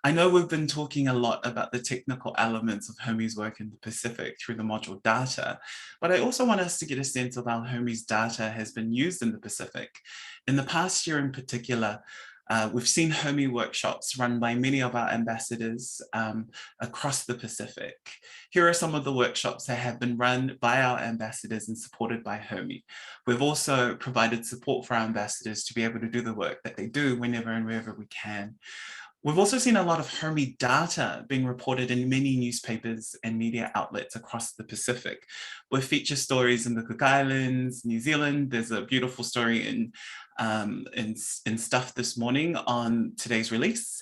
I know we've been talking a lot about the technical elements of HRMI's work in the Pacific through the module data, but I also want us to get a sense of how HRMI's data has been used in the Pacific. In the past year in particular, we've seen HRMI workshops run by many of our ambassadors across the Pacific. Here are some of the workshops that have been run by our ambassadors and supported by HRMI. We've also provided support for our ambassadors to be able to do the work that they do whenever and wherever we can. We've also seen a lot of HRMI data being reported in many newspapers and media outlets across the Pacific, with feature stories in the Cook Islands, New Zealand. There's a beautiful story in Stuff this morning on today's release.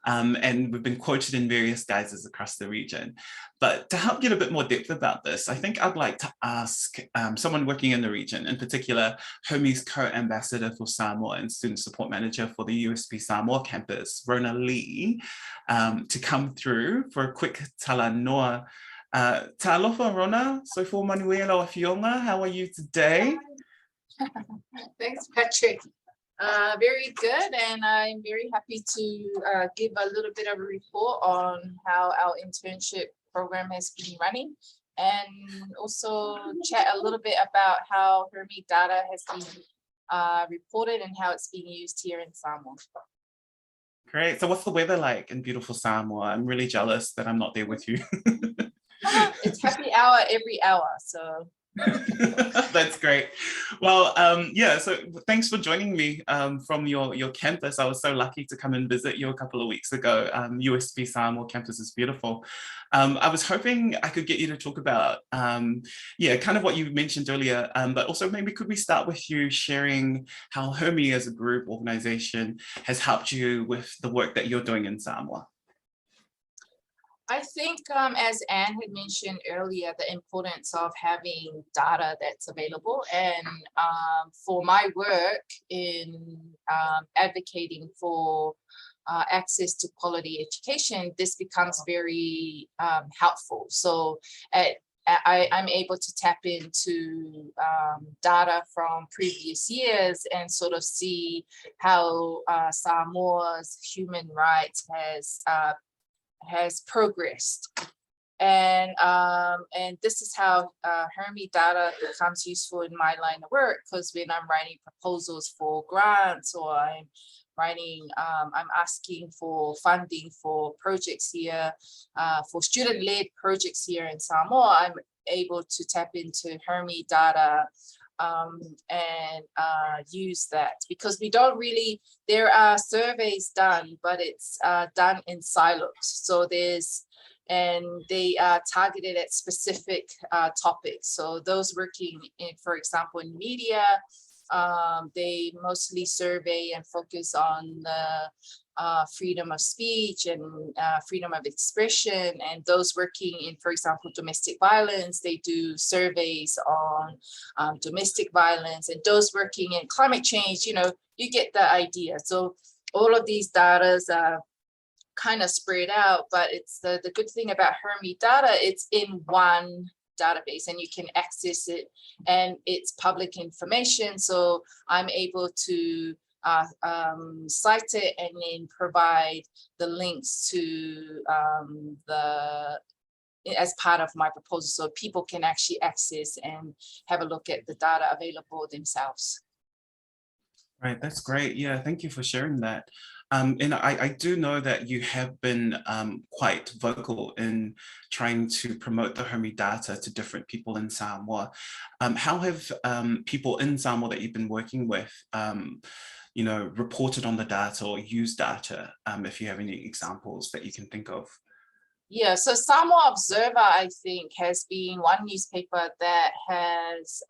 And we've been quoted in various guises across the region. But to help get a bit more depth about this, I think I'd like to ask someone working in the region, in particular, HRMI's co-ambassador for Samoa and student support manager for the USP Samoa campus, Ronna Lee, to come through for a quick talanoa. Talofa, Ronna, soifo Manuela Afionga, how are you today? Thanks, Patrick. Very good, and I'm very happy to give a little bit of a report on how our internship program has been running, and also chat a little bit about how HRMI data has been reported and how it's being used here in Samoa. Great. So what's the weather like in beautiful Samoa? I'm really jealous that I'm not there with you. It's happy hour every hour, so. That's great. Well, yeah, so thanks for joining me from your campus. I was so lucky to come and visit you a couple of weeks ago. USP Samoa campus is beautiful. I was hoping I could get you to talk about, yeah, kind of what you mentioned earlier, but also maybe could we start with you sharing how HRMI as a group organization has helped you with the work that you're doing in Samoa? I think, as Anne had mentioned earlier, the importance of having data that's available, and for my work in advocating for access to quality education, this becomes very helpful. So I'm able to tap into data from previous years and sort of see how Samoa's human rights has progressed, and this is how HRMI data becomes useful in my line of work, because when I'm writing proposals for grants, or I'm asking for funding for projects here, for student-led projects here in Samoa, I'm able to tap into HRMI data and use that, because we don't really, there are surveys done, but it's done in silos. So and they are targeted at specific topics. So those working in, for example, in media, they mostly survey and focus on the freedom of speech and freedom of expression, and those working in, for example, domestic violence, they do surveys on domestic violence, and those working in climate change, you know, you get the idea. So all of these data are kind of spread out, but it's the good thing about HRMI data, it's in one database and you can access it, and it's public information. So I'm able to cite it and then provide the links to as part of my proposal, so people can actually access and have a look at the data available themselves. Right, that's great. Yeah, thank you for sharing that. And I do know that you have been quite vocal in trying to promote the HRMI data to different people in Samoa. How have people in Samoa that you've been working with, you know, reported on the data or used data, if you have any examples that you can think of? Yeah, so Samoa Observer, I think, has been one newspaper that has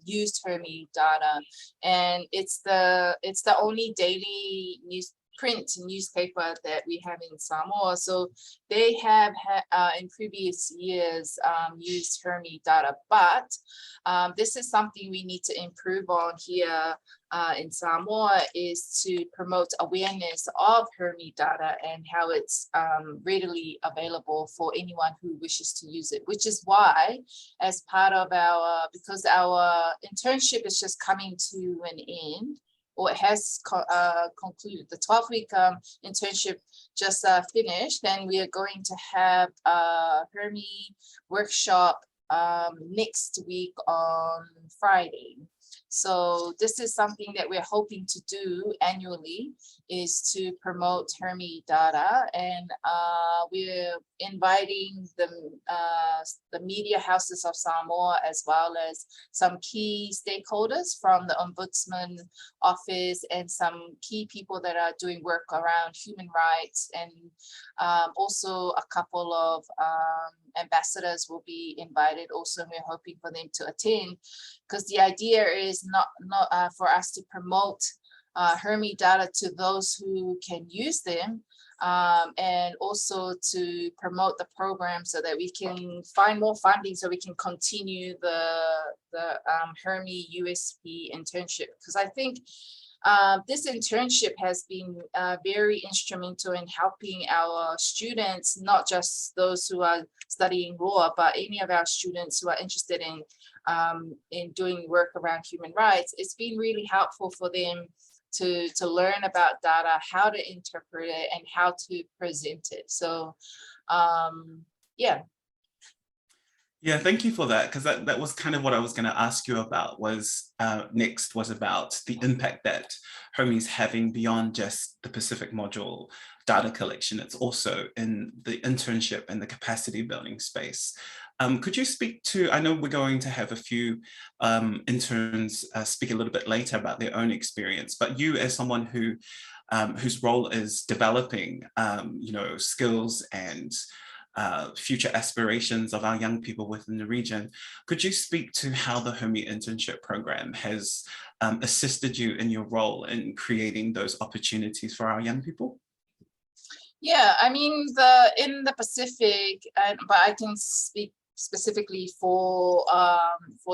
used HRMI data, and it's the only daily print newspaper that we have in Samoa. So they have in previous years used HRMI data, but this is something we need to improve on here in Samoa, is to promote awareness of HRMI data and how it's readily available for anyone who wishes to use it, which is why, as part of our, because our internship is just coming to an end, or it has concluded. The 12-week internship just finished, and we are going to have a HRMI workshop next week on Friday. So this is something that we're hoping to do annually, is to promote HRMI data, and we're inviting the media houses of Samoa, as well as some key stakeholders from the Ombudsman office and some key people that are doing work around human rights, and also a couple of ambassadors will be invited also. We're hoping for them to attend, because the idea is not for us to promote HRMI data to those who can use them, and also to promote the program so that we can find more funding so we can continue the HRMI USP internship. Because I think this internship has been very instrumental in helping our students, not just those who are studying law, but any of our students who are interested in doing work around human rights. It's been really helpful for them to learn about data, how to interpret it, and how to present it. So yeah. Yeah, thank you for that, because that was kind of what I was going to ask you about, was next was about the impact that HRMI is having beyond just the Pacific module data collection. It's also in the internship and the capacity building space. Could you speak to, I know we're going to have a few interns speak a little bit later about their own experience, but you as someone who whose role is developing skills and future aspirations of our young people within the region, could you speak to how the HRMI internship program has assisted you in your role in creating those opportunities for our young people? Yeah, I mean, in the Pacific, but I can speak specifically for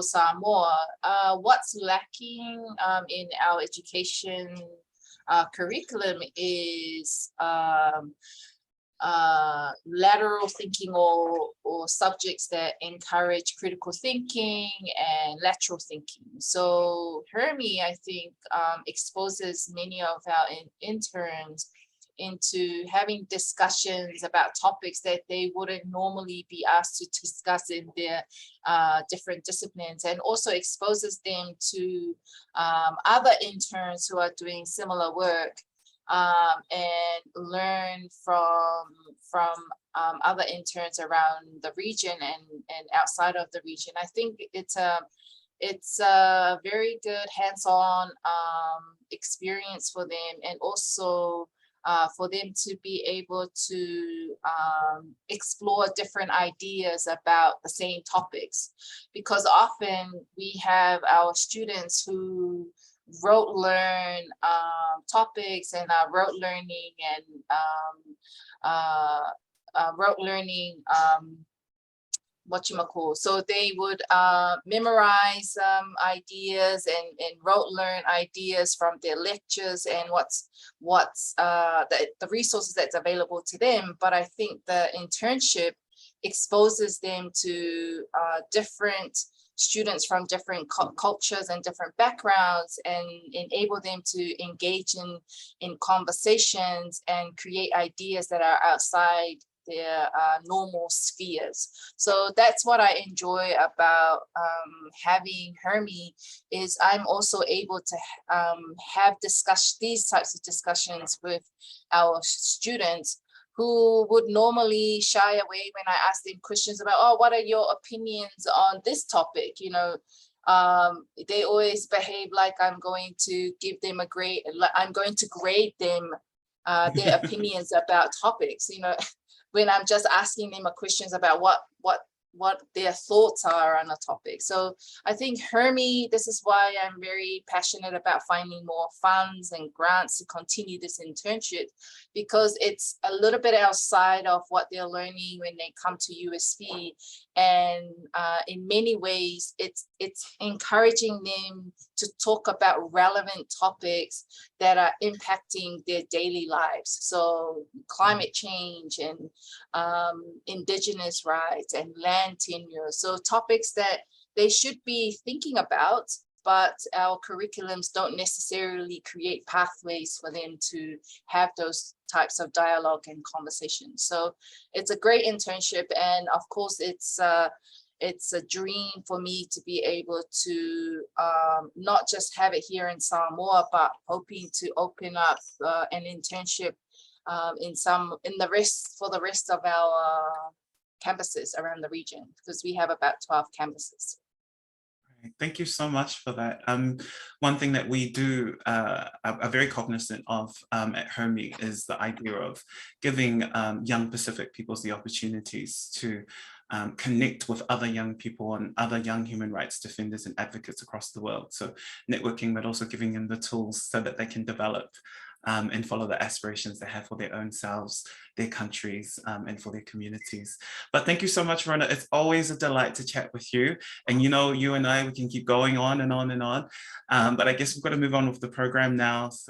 Samoa. What's lacking in our education curriculum is lateral thinking, or subjects that encourage critical thinking and lateral thinking. So HRMI, I think, exposes many of our interns into having discussions about topics that they wouldn't normally be asked to discuss in their different disciplines, and also exposes them to other interns who are doing similar work, and learn from other interns around the region and outside of the region. I think it's a very good hands-on experience for them, and also for them to be able to explore different ideas about the same topics, because often we have our students who rote learn topics and rote learning so they would memorize ideas and rote learn ideas from their lectures and what's the resources that's available to them. But I think the internship exposes them to different students from different cultures and different backgrounds, and enable them to engage in conversations and create ideas that are outside their normal spheres. So that's what I enjoy about having HRMI, is I'm also able to have these types of discussions with our students who would normally shy away when I ask them questions about, oh, what are your opinions on this topic? They always behave like I'm going to give them a grade, I'm going to grade them their opinions about topics, when I'm just asking them questions about what their thoughts are on a topic. So I think HRMI, this is why I'm very passionate about finding more funds and grants to continue this internship, because it's a little bit outside of what they're learning when they come to USP. And in many ways, it's encouraging them to talk about relevant topics that are impacting their daily lives. So climate change and indigenous rights and land tenure. So topics that they should be thinking about but our curriculums don't necessarily create pathways for them to have those types of dialogue and conversation. So it's a great internship, and of course it's a dream for me to be able to not just have it here in Samoa, but hoping to open up an internship for the rest of our campuses around the region, because we have about 12 campuses. Thank you so much for that. One thing that we do are very cognizant of at HRMI is the idea of giving young Pacific peoples the opportunities to connect with other young people and other young human rights defenders and advocates across the world. So networking, but also giving them the tools so that they can develop and follow the aspirations they have for their own selves, their countries, and for their communities. But thank you so much, Ronna. It's always a delight to chat with you. And you know, you and I, we can keep going on and on and on. But I guess we've got to move on with the program now. So